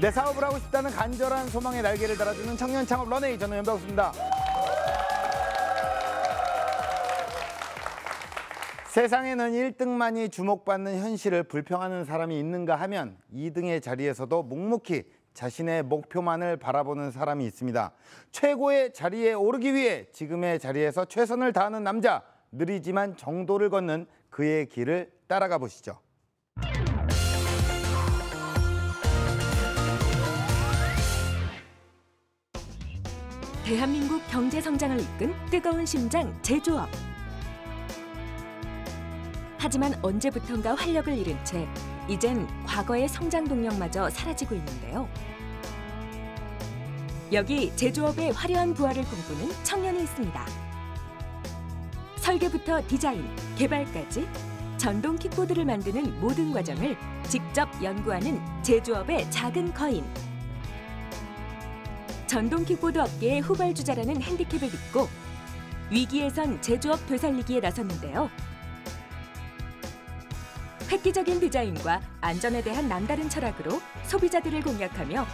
내 사업을 하고 싶다는 간절한 소망의 날개를 달아주는 청년 창업 런웨이, 저는 연박수입니다. 세상에는 1등만이 주목받는 현실을 불평하는 사람이 있는가 하면 2등의 자리에서도 묵묵히 자신의 목표만을 바라보는 사람이 있습니다. 최고의 자리에 오르기 위해 지금의 자리에서 최선을 다하는 남자, 느리지만 정도를 걷는 그의 길을 따라가 보시죠. 대한민국 경제 성장을 이끈 뜨거운 심장 제조업. 하지만 언제부턴가 활력을 잃은 채 이젠 과거의 성장 동력마저 사라지고 있는데요. 여기 제조업의 화려한 부활을 꿈꾸는 청년이 있습니다. 설계부터 디자인, 개발까지 전동 킥보드를 만드는 모든 과정을 직접 연구하는 제조업의 작은 거인. 전동 킥보드 업계의 후발주자라는 핸디캡을 딛고 위기에선 제조업 되살리기에 나섰는데요. 획기적인 디자인과 안전에 대한 남다른 철학으로 소비자들을 공략하며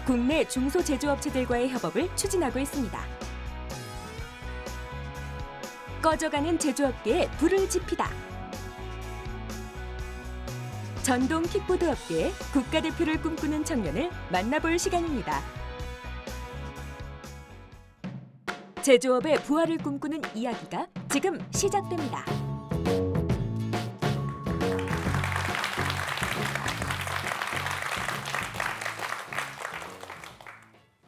국내 중소제조업체들과의 협업을 추진하고 있습니다. 꺼져가는 제조업계에 불을 지피다. 전동 킥보드 업계의 국가대표를 꿈꾸는 청년을 만나볼 시간입니다. 제조업의 부활을 꿈꾸는 이야기가 지금 시작됩니다.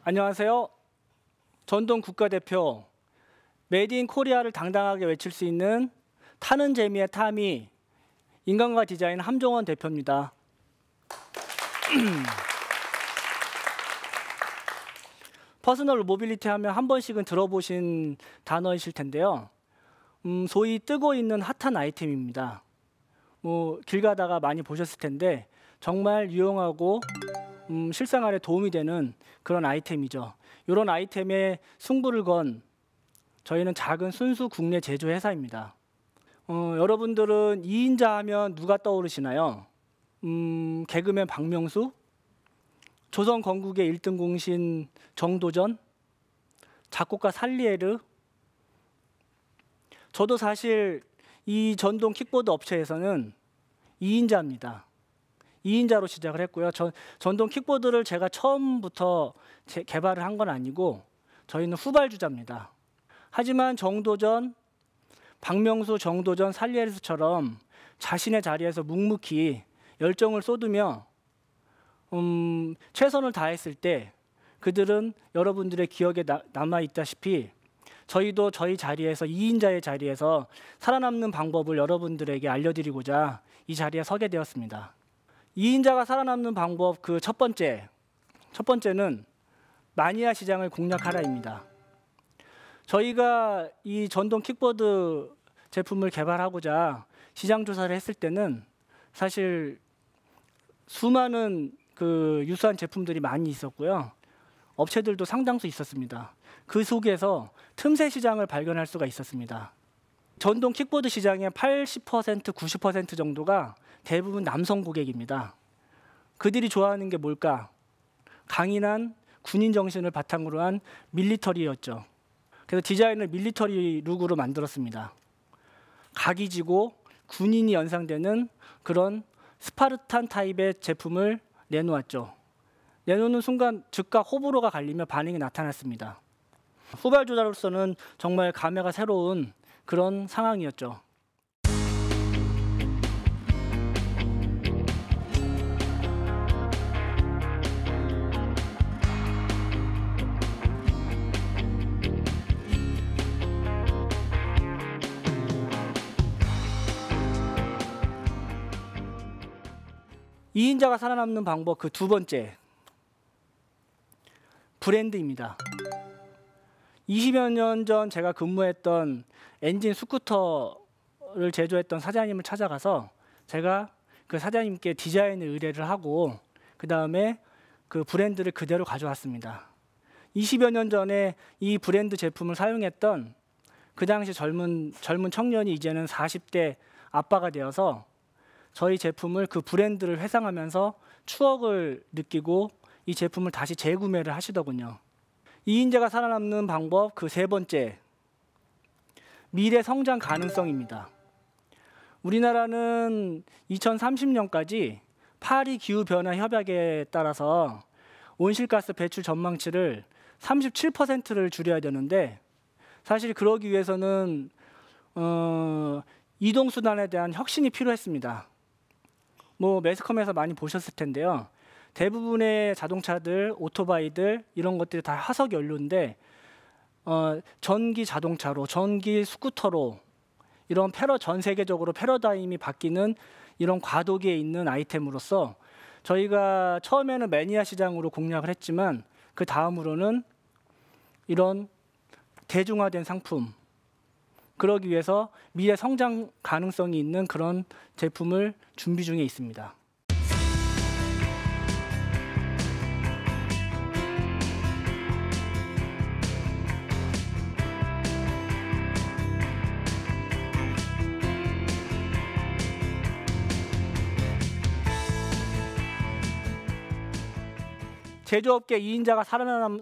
안녕하세요. 전동 국가대표, 메이드 인 코리아를 당당하게 외칠 수 있는 타는 재미의 타미, 인간과 디자인 함종원 대표입니다. 퍼스널 모빌리티 하면 한 번씩은 들어보신 단어이실 텐데요. 소위 뜨고 있는 핫한 아이템입니다. 길 가다가 많이 보셨을 텐데 정말 유용하고 실생활에 도움이 되는 그런 아이템이죠. 이런 아이템에 승부를 건 저희는 작은 순수 국내 제조 회사입니다. 여러분들은 2인자 하면 누가 떠오르시나요? 개그맨 박명수, 조선 건국의 1등 공신 정도전, 작곡가 살리에르. 저도 사실 이 전동 킥보드 업체에서는 2인자입니다. 2인자로 시작을 했고요. 전동 킥보드를 제가 처음부터 개발을 한 건 아니고 저희는 후발주자입니다. 하지만 정도전, 박명수, 정도전, 살리에르스처럼 자신의 자리에서 묵묵히 열정을 쏟으며 최선을 다했을 때 그들은 여러분들의 기억에 남아있다시피 저희도 저희 자리에서 2인자의 자리에서 살아남는 방법을 여러분들에게 알려드리고자 이 자리에 서게 되었습니다. 2인자가 살아남는 방법 그 첫 번째는 마니아 시장을 공략하라입니다. 저희가 이 전동 킥보드 제품을 개발하고자 시장 조사를 했을 때는 사실 수많은 유사한 제품들이 많이 있었고요. 업체들도 상당수 있었습니다. 그 속에서 틈새 시장을 발견할 수가 있었습니다. 전동 킥보드 시장의 80%, 90% 정도가 대부분 남성 고객입니다. 그들이 좋아하는 게 뭘까? 강인한 군인 정신을 바탕으로 한 밀리터리였죠. 그래서 디자인을 밀리터리 룩으로 만들었습니다. 각이 지고 군인이 연상되는 그런 스파르탄 타입의 제품을 내놓았죠. 내놓는 순간 즉각 호불호가 갈리며 반응이 나타났습니다. 후발주자로서는 정말 감회가 새로운 그런 상황이었죠. 이인자가 살아남는 방법 그 두 번째, 브랜드입니다. 20여 년 전 제가 근무했던 엔진 스쿠터를 제조했던 사장님을 찾아가서 제가 그 사장님께 디자인을 의뢰를 하고 그 다음에 그 브랜드를 그대로 가져왔습니다. 20여 년 전에 이 브랜드 제품을 사용했던 그 당시 젊은 청년이 이제는 40대 아빠가 되어서 저희 제품을 그 브랜드를 회상하면서 추억을 느끼고 이 제품을 다시 재구매를 하시더군요. 이인자가 살아남는 방법 그 세 번째, 미래 성장 가능성입니다. 우리나라는 2030년까지 파리 기후변화 협약에 따라서 온실가스 배출 전망치를 37%를 줄여야 되는데, 사실 그러기 위해서는 이동수단에 대한 혁신이 필요했습니다. 매스컴에서 많이 보셨을 텐데요. 대부분의 자동차들, 오토바이들 이런 것들이 다 화석 연료인데 전기 자동차로, 전기 스쿠터로 이런 전 세계적으로 패러다임이 바뀌는 이런 과도기에 있는 아이템으로서 저희가 처음에는 매니아 시장으로 공략을 했지만 그 다음으로는 이런 대중화된 상품, 그러기 위해서 미래 성장 가능성이 있는 그런 제품을 준비 중에 있습니다. 제조업계 2인자가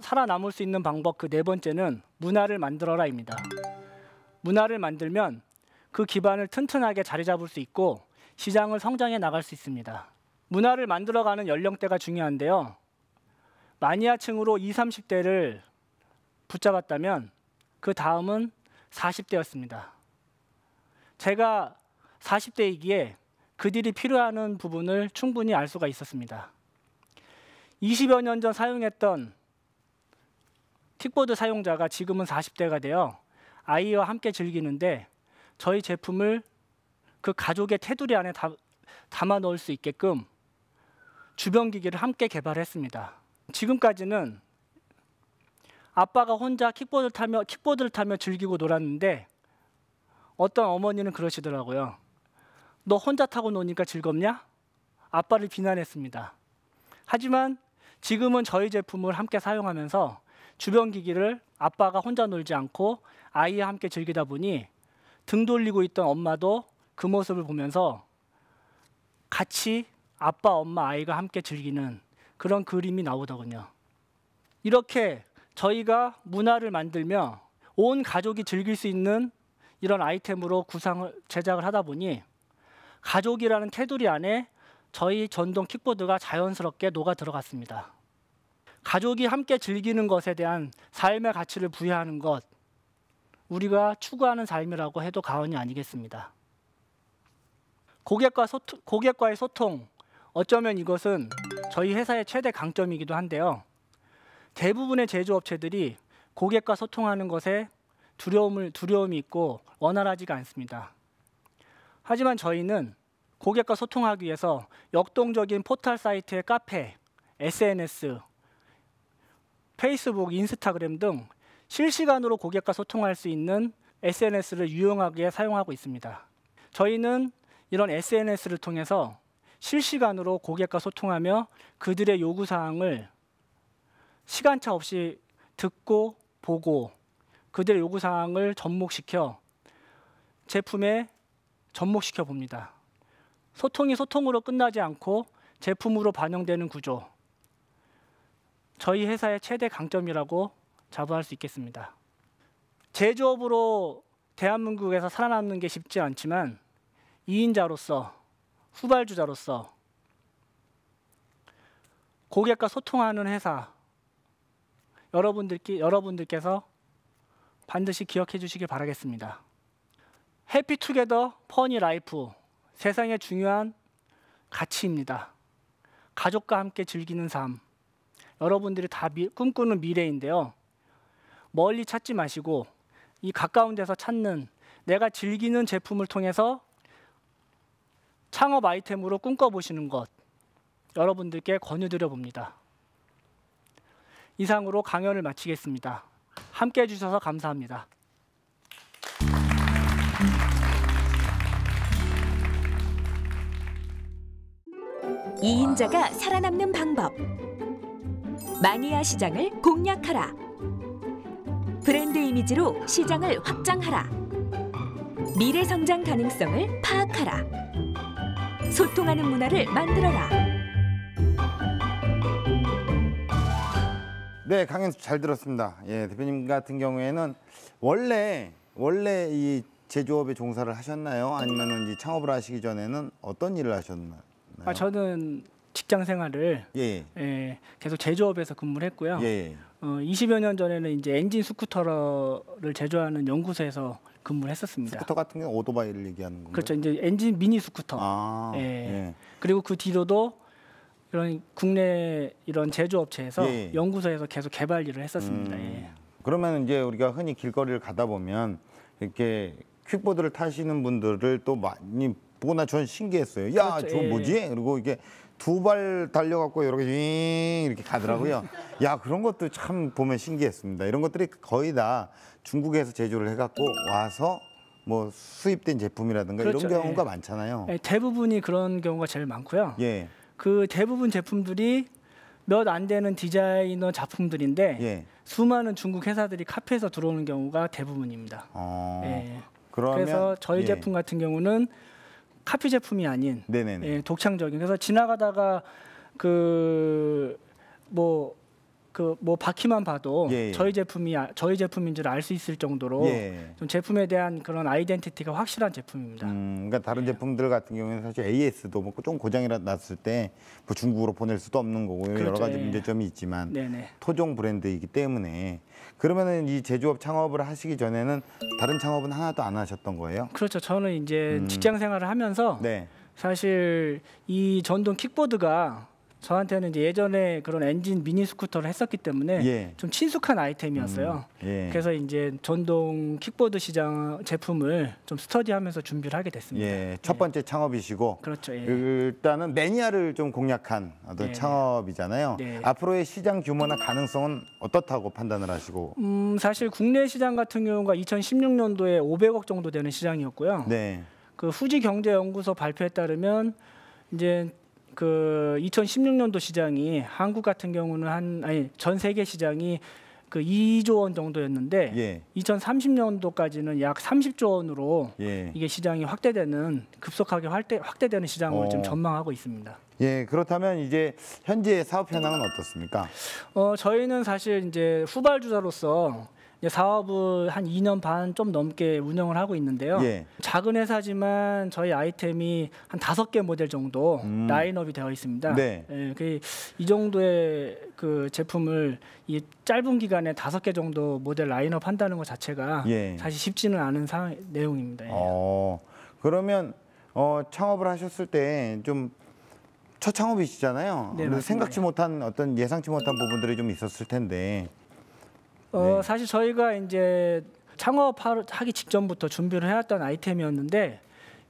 살아남을 수 있는 방법 그 네 번째는 문화를 만들어라입니다. 문화를 만들면 그 기반을 튼튼하게 자리 잡을 수 있고 시장을 성장해 나갈 수 있습니다. 문화를 만들어가는 연령대가 중요한데요. 마니아층으로 20, 30대를 붙잡았다면 그 다음은 40대였습니다. 제가 40대이기에 그들이 필요하는 부분을 충분히 알 수가 있었습니다. 20여 년 전 사용했던 킥보드 사용자가 지금은 40대가 되어 아이와 함께 즐기는데 저희 제품을 그 가족의 테두리 안에 담아 넣을 수 있게끔 주변 기기를 함께 개발했습니다. 지금까지는 아빠가 혼자 킥보드를 타며 즐기고 놀았는데 어떤 어머니는 그러시더라고요. 너 혼자 타고 노니까 즐겁냐? 아빠를 비난했습니다. 하지만 지금은 저희 제품을 함께 사용하면서 주변 기기를 아빠가 혼자 놀지 않고 아이와 함께 즐기다 보니 등 돌리고 있던 엄마도 그 모습을 보면서 같이 아빠, 엄마, 아이가 함께 즐기는 그런 그림이 나오더군요. 이렇게 저희가 문화를 만들며 온 가족이 즐길 수 있는 이런 아이템으로 제작을 하다 보니 가족이라는 테두리 안에 저희 전동 킥보드가 자연스럽게 녹아 들어갔습니다. 가족이 함께 즐기는 것에 대한 삶의 가치를 부여하는 것, 우리가 추구하는 삶이라고 해도 과언이 아니겠습니다. 고객과의 소통, 어쩌면 이것은 저희 회사의 최대 강점이기도 한데요. 대부분의 제조업체들이 고객과 소통하는 것에 두려움이 있고 원활하지가 않습니다. 하지만 저희는 고객과 소통하기 위해서 역동적인 포털 사이트의 카페, SNS, 페이스북, 인스타그램 등 실시간으로 고객과 소통할 수 있는 SNS를 유용하게 사용하고 있습니다. 저희는 이런 SNS를 통해서 실시간으로 고객과 소통하며 그들의 요구사항을 시간차 없이 듣고 보고 그들의 요구사항을 접목시켜 제품에 접목시켜 봅니다. 소통이 소통으로 끝나지 않고 제품으로 반영되는 구조, 저희 회사의 최대 강점이라고 자부할 수 있겠습니다. 제조업으로 대한민국에서 살아남는 게 쉽지 않지만 2인자로서, 후발주자로서 고객과 소통하는 회사, 여러분들께서 반드시 기억해 주시길 바라겠습니다. 해피투게더 퍼니라이프, 세상의 중요한 가치입니다. 가족과 함께 즐기는 삶, 여러분들이 다 꿈꾸는 미래인데요. 멀리 찾지 마시고 이 가까운 데서 찾는, 내가 즐기는 제품을 통해서 창업 아이템으로 꿈꿔보시는 것, 여러분들께 권유드려 봅니다. 이상으로 강연을 마치겠습니다. 함께 해주셔서 감사합니다. 이인자가 살아남는 방법. 마니아 시장을 공략하라. 브랜드 이미지로 시장을 확장하라. 미래 성장 가능성을 파악하라. 소통하는 문화를 만들어라. 네, 강연 잘 들었습니다. 예, 대표님 같은 경우에는 원래 이 제조업에 종사를 하셨나요? 아니면은 이제 창업을 하시기 전에는 어떤 일을 하셨나요? 저는 직장 생활을 예, 계속 제조업에서 근무를 했고요. 예, 20여 년 전에는 이제 엔진 스쿠터를 제조하는 연구소에서 근무를 했었습니다. 스쿠터 같은 경우는 오토바이를 얘기하는 건가요? 그렇죠. 이제 엔진 미니 스쿠터. 아, 예. 그리고 그 뒤로도 이런 국내 이런 제조업체에서 예. 연구소에서 계속 개발 일을 했었습니다. 예. 그러면 이제 우리가 흔히 길거리를 가다 보면 이렇게 퀵보드를 타시는 분들을 또 많이 보거나 전 신기했어요. 야, 그렇죠. 저거 예. 뭐지? 그리고 이게 두 발 달려갖고 이렇게 가더라고요. 야, 그런 것도 참 보면 신기했습니다. 이런 것들이 거의 다 중국에서 제조를 해갖고 와서 뭐 수입된 제품이라든가 그렇죠. 이런 경우가 예. 많잖아요. 대부분이 그런 경우가 제일 많고요. 예, 그 대부분 제품들이 몇 안 되는 디자이너 작품들인데 예. 수많은 중국 회사들이 카피해서 들어오는 경우가 대부분입니다. 예. 그러면 그래서 저희 예. 제품 같은 경우는 카피 제품이 아닌 네네네. 예, 독창적인. 그래서 지나가다가 뭐 바퀴만 봐도 예. 저희 제품인 줄 알 수 있을 정도로 예. 좀 제품에 대한 그런 아이덴티티가 확실한 제품입니다. 그러니까 다른 제품들 같은 경우에는 사실 AS도 뭐 좀 고장이 났을 때 뭐 중국으로 보낼 수도 없는 거고 여러 그렇죠. 가지 예. 문제점이 있지만 네네. 토종 브랜드이기 때문에 그러면은 이 제조업 창업을 하시기 전에는 다른 창업은 하나도 안 하셨던 거예요? 그렇죠. 저는 이제 직장 생활을 하면서 네. 사실 이 전동 킥보드가 저한테는 이제 예전에 그런 엔진 미니 스쿠터를 했었기 때문에 예. 좀 친숙한 아이템이었어요. 예. 그래서 이제 전동 킥보드 시장 제품을 좀 스터디하면서 준비를 하게 됐습니다. 예. 첫 번째 창업이시고 그렇죠. 예. 일단은 매니아를 좀 공략한 어떤 네. 창업이잖아요. 네. 앞으로의 시장 규모나 가능성은 어떻다고 판단을 하시고? 사실 국내 시장 같은 경우가 2016년도에 500억 정도 되는 시장이었고요. 네. 그 후지경제연구소 발표에 따르면 이제 그 2016년도 시장이 한국 같은 경우는 전 세계 시장이 그 2조 원 정도였는데 예. 2030년도까지는 약 30조 원으로 예. 이게 시장이 급속하게 확대되는 시장으로 지금 전망하고 있습니다. 예, 그렇다면 이제 현재 사업 현황은 어떻습니까? 저희는 사실 이제 후발주자로서 이제 사업을 한 2년 반 좀 넘게 운영을 하고 있는데요. 예. 작은 회사지만 저희 아이템이 한 5개 모델 정도 라인업이 되어 있습니다. 네. 예, 이 정도의 그 제품을 이 짧은 기간에 5개 정도 모델 라인업 한다는 것 자체가 예. 사실 쉽지는 않은 내용입니다. 예. 그러면 창업을 하셨을 때 좀 첫 창업이시잖아요. 네, 그래서 맞습니다. 생각지 못한 어떤 예상치 못한 부분들이 좀 있었을 텐데. 네. 사실 저희가 이제 창업하기 직전부터 준비를 해왔던 아이템이었는데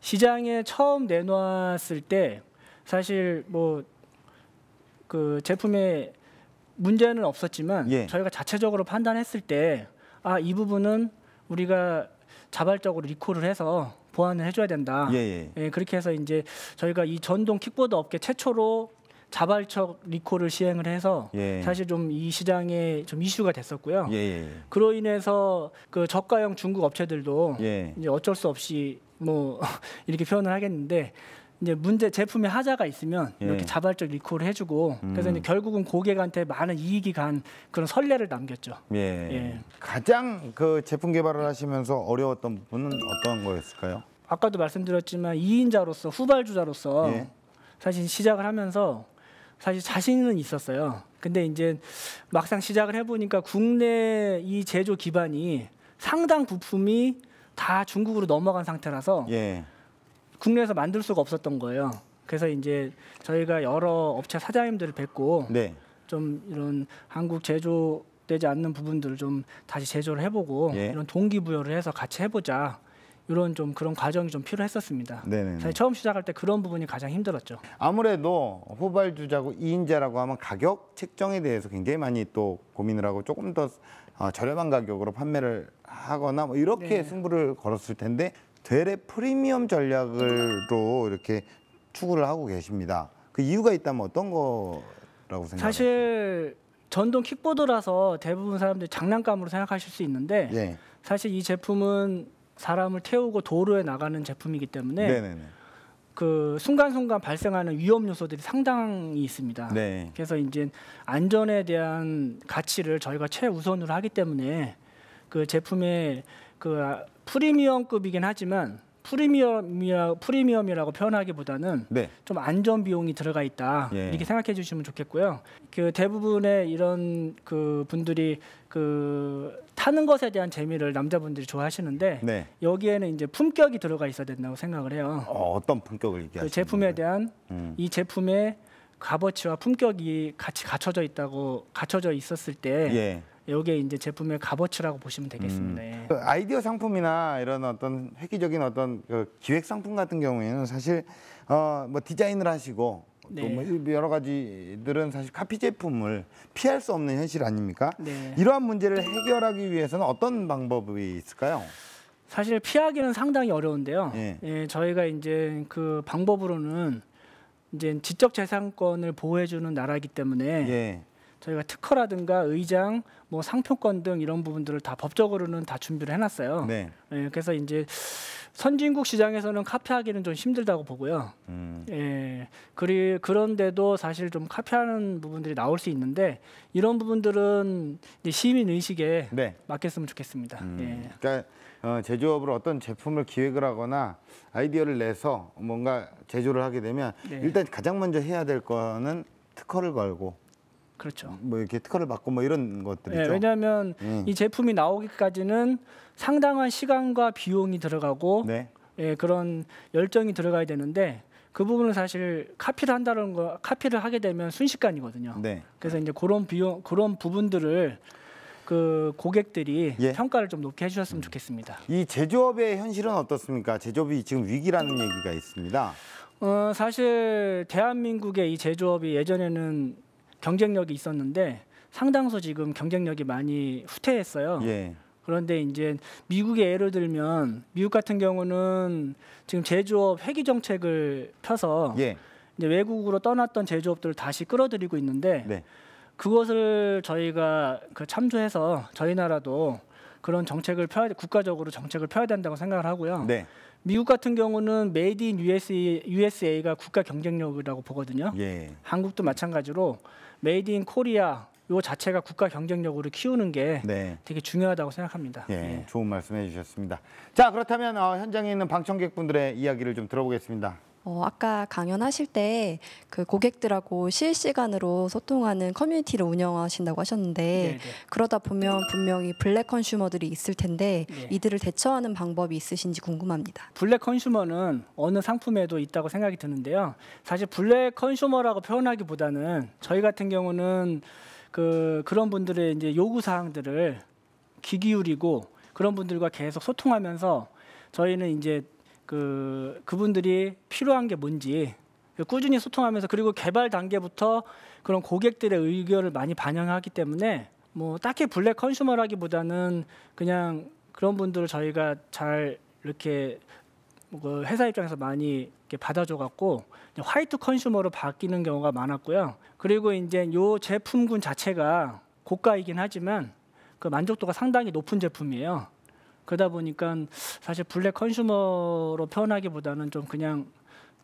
시장에 처음 내놓았을 때 사실 뭐 그 제품에 문제는 없었지만 예. 저희가 자체적으로 판단했을 때 이 부분은 우리가 자발적으로 리콜을 해서 보완을 해줘야 된다. 예. 예, 그렇게 해서 이제 저희가 이 전동 킥보드 업계 최초로 자발적 리콜을 시행을 해서 예. 사실 좀 이 시장에 좀 이슈가 됐었고요. 예. 그로 인해서 그 저가형 중국 업체들도 예. 이제 어쩔 수 없이 뭐 이렇게 표현을 하겠는데 이제 제품에 하자가 있으면 예. 이렇게 자발적 리콜을 해주고 그래서 이제 결국은 고객한테 많은 이익이 간 그런 선례를 남겼죠. 예. 가장 그 제품 개발을 하시면서 어려웠던 부분은 어떤 거였을까요? 아까도 말씀드렸지만 2인자로서 후발주자로서 예. 사실 시작을 하면서 사실 자신은 있었어요. 근데 이제 막상 시작을 해보니까 국내 이 제조 기반이 상당 부품이 다 중국으로 넘어간 상태라서 예. 국내에서 만들 수가 없었던 거예요. 그래서 이제 저희가 여러 업체 사장님들을 뵙고 네. 좀 이런 한국 제조되지 않는 부분들을 좀 다시 제조를 해보고 예. 이런 동기부여를 해서 같이 해보자. 이런 좀 그런 과정이 좀 필요했었습니다. 네네. 사실 처음 시작할 때 그런 부분이 가장 힘들었죠. 아무래도 후발주자고 2인자라고 하면 가격 책정에 대해서 굉장히 많이 또 고민을 하고 조금 더 저렴한 가격으로 판매를 하거나 뭐 이렇게 네. 승부를 걸었을 텐데 되레 프리미엄 전략으로 이렇게 추구를 하고 계십니다. 그 이유가 있다면 어떤 거라고 생각하세요? 사실 전동 킥보드라서 대부분 사람들이 장난감으로 생각하실 수 있는데 예. 사실 이 제품은 사람을 태우고 도로에 나가는 제품이기 때문에 네네네. 그 순간순간 발생하는 위험 요소들이 상당히 있습니다. 네. 그래서 이제 안전에 대한 가치를 저희가 최우선으로 하기 때문에 그 제품의 그 프리미엄급이긴 하지만 프리미엄이라고 표현하기보다는 네. 좀 안전 비용이 들어가 있다 예. 이렇게 생각해 주시면 좋겠고요. 그 대부분의 이런 그 분들이 그 타는 것에 대한 재미를 남자분들이 좋아하시는데 네. 여기에는 이제 품격이 들어가 있어야 된다고 생각을 해요. 어떤 품격을 얘기하시는 그 제품에 대한 이 제품의 값어치와 품격이 같이 갖춰져 있었을 때 예. 여기에 이제 제품의 값어치라고 보시면 되겠습니다. 예. 그 아이디어 상품이나 이런 어떤 획기적인 어떤 그 기획 상품 같은 경우에는 사실 뭐 디자인을 하시고 네. 또 뭐 여러 가지들은 사실 카피 제품을 피할 수 없는 현실 아닙니까? 네. 이러한 문제를 해결하기 위해서는 어떤 방법이 있을까요? 사실 피하기는 상당히 어려운데요. 예. 예, 저희가 이제 그 방법으로는 이제 지적재산권을 보호해주는 나라이기 때문에 예. 저희가 특허라든가 의장, 뭐 상표권 등 이런 부분들을 다 법적으로는 다 준비를 해놨어요. 네. 예, 그래서 이제 선진국 시장에서는 카피하기는 좀 힘들다고 보고요. 예, 그런데도 사실 좀 카피하는 부분들이 나올 수 있는데 이런 부분들은 이제 시민 의식에 네. 맡겼으면 좋겠습니다. 예. 그러니까 제조업으로 어떤 제품을 기획을 하거나 아이디어를 내서 뭔가 제조를 하게 되면 네. 일단 가장 먼저 해야 될 거는 특허를 걸고 그렇죠. 뭐 이렇게 특허를 받고 뭐 이런 것들이죠. 예, 왜냐하면 이 제품이 나오기까지는 상당한 시간과 비용이 들어가고 네. 예, 그런 열정이 들어가야 되는데 그 부분은 사실 카피를 하게 되면 순식간이거든요. 네. 그래서 이제 그런 부분들을 그 고객들이 예. 평가를 좀 높게 해주셨으면 좋겠습니다. 이 제조업의 현실은 어떻습니까? 제조업이 지금 위기라는 얘기가 있습니다. 사실 대한민국의 이 제조업이 예전에는 경쟁력이 있었는데 상당수 지금 경쟁력이 많이 후퇴했어요. 예. 그런데 이제 미국의 예를 들면 미국 같은 경우는 지금 제조업 회귀 정책을 펴서 예. 이제 외국으로 떠났던 제조업들을 다시 끌어들이고 있는데 네. 그것을 저희가 참조해서 저희 나라도 그런 정책을 국가적으로 정책을 펴야 된다고 생각을 하고요. 네. 미국 같은 경우는 메이드 인 USA가 국가 경쟁력이라고 보거든요. 예. 한국도 마찬가지로 메이드 인 코리아 요 자체가 국가 경쟁력으로 키우는 게 네. 되게 중요하다고 생각합니다. 예. 예. 좋은 말씀 해주셨습니다. 자, 그렇다면 현장에 있는 방청객분들의 이야기를 좀 들어보겠습니다. 아까 강연하실 때 그 고객들하고 실시간으로 소통하는 커뮤니티를 운영하신다고 하셨는데 네네. 그러다 보면 분명히 블랙 컨슈머들이 있을 텐데 네. 이들을 대처하는 방법이 있으신지 궁금합니다. 블랙 컨슈머는 어느 상품에도 있다고 생각이 드는데요. 사실 블랙 컨슈머라고 표현하기보다는 저희 같은 경우는 그런 분들의 이제 요구 사항들을 귀 기울이고 그런 분들과 계속 소통하면서 저희는 이제 그분들이 필요한 게 뭔지 꾸준히 소통하면서 그리고 개발 단계부터 그런 고객들의 의견을 많이 반영하기 때문에 뭐 딱히 블랙 컨슈머라기보다는 그냥 그런 분들을 저희가 잘 이렇게 그 회사 입장에서 많이 이렇게 받아줘 갖고 화이트 컨슈머로 바뀌는 경우가 많았고요. 그리고 이제 요 제품군 자체가 고가이긴 하지만 그 만족도가 상당히 높은 제품이에요. 그러다 보니까 사실 블랙 컨슈머로 표현하기보다는 좀 그냥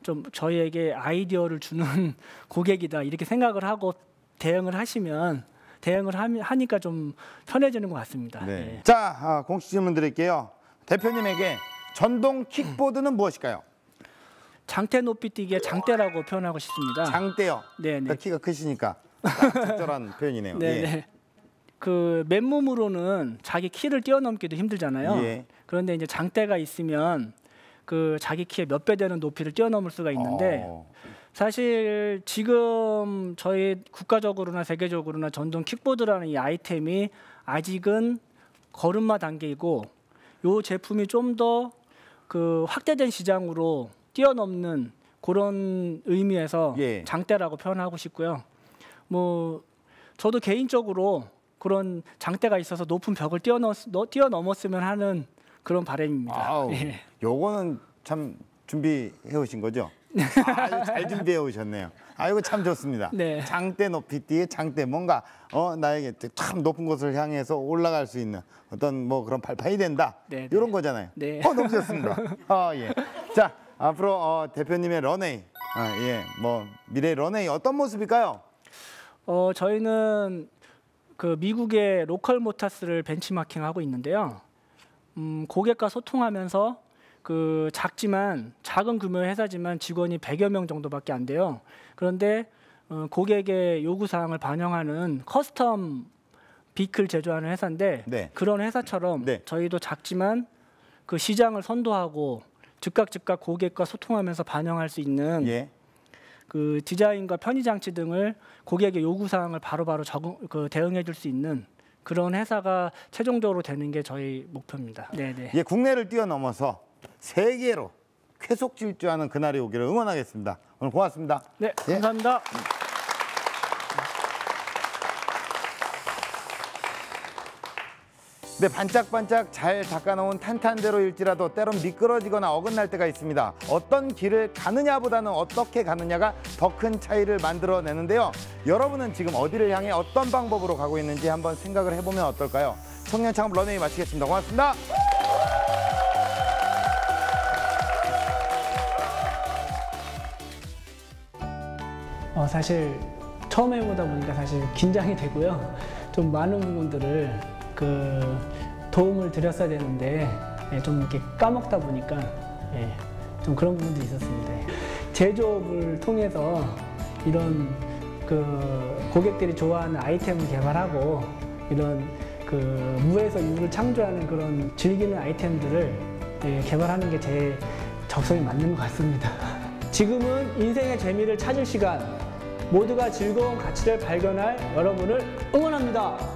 좀 저희에게 아이디어를 주는 고객이다 이렇게 생각을 하고 대응을 하니까 좀 편해지는 것 같습니다. 네. 예. 자, 공식 질문 드릴게요. 대표님에게 전동 킥보드는 무엇일까요? 장대 높이 뛰기의 장대라고 표현하고 싶습니다. 장대요. 네네. 그러니까 키가 크시니까 딱 적절한 표현이네요. 네네. 예. 그 맨몸으로는 자기 키를 뛰어넘기도 힘들잖아요. 예. 그런데 이제 장대가 있으면 그 자기 키의 몇 배 되는 높이를 뛰어넘을 수가 있는데 사실 지금 저희 국가적으로나 세계적으로나 전동 킥보드라는 이 아이템이 아직은 걸음마 단계이고 이 제품이 좀 더 그 확대된 시장으로 뛰어넘는 그런 의미에서 예. 장대라고 표현하고 싶고요. 뭐 저도 개인적으로 그런 장대가 있어서 높은 벽을 뛰어넘었으면 하는 그런 바람입니다. 아우, 예. 요거는 참 준비해 오신 거죠? 아주 잘 준비해 오셨네요. 이거 참 좋습니다. 네. 장대 높이 뛰에 장대 뭔가 나에게 참 높은 곳을 향해서 올라갈 수 있는 어떤 뭐 그런 발판이 된다. 네, 네. 이런 거잖아요. 네. 너무 좋습니다. 예. 자, 앞으로 대표님의 런웨이, 뭐 미래의 런웨이 어떤 모습일까요? 저희는 그 미국의 로컬 모타스를 벤치마킹하고 있는데요. 고객과 소통하면서 그 작은 규모의 회사지만 직원이 100여 명 정도밖에 안 돼요. 그런데 고객의 요구 사항을 반영하는 커스텀 비클 제조하는 회사인데 네. 그런 회사처럼 네. 저희도 작지만 그 시장을 선도하고 즉각 고객과 소통하면서 반영할 수 있는 예. 그 디자인과 편의 장치 등을 고객의 요구 사항을 바로바로 대응해 줄 수 있는 그런 회사가 최종적으로 되는 게 저희 목표입니다. 네네. 예, 국내를 뛰어넘어서 세계로 쾌속 질주하는 그날이 오기를 응원하겠습니다. 오늘 고맙습니다. 네, 예. 감사합니다. 네, 반짝반짝 잘 닦아놓은 탄탄대로일지라도 때론 미끄러지거나 어긋날 때가 있습니다. 어떤 길을 가느냐보다는 어떻게 가느냐가 더 큰 차이를 만들어내는데요. 여러분은 지금 어디를 향해 어떤 방법으로 가고 있는지 한번 생각을 해보면 어떨까요? 청년 창업 런웨이 마치겠습니다. 고맙습니다. 사실 처음 해보다 보니까 사실 긴장이 되고요. 좀 많은 부분들을 도움을 드렸어야 되는데 좀 이렇게 까먹다 보니까 좀 그런 부분도 있었습니다. 제조업을 통해서 이런 고객들이 좋아하는 아이템을 개발하고 이런 무에서 유를 창조하는 그런 즐기는 아이템들을 개발하는 게 제 적성에 맞는 것 같습니다. 지금은 인생의 재미를 찾을 시간, 모두가 즐거운 가치를 발견할 여러분을 응원합니다.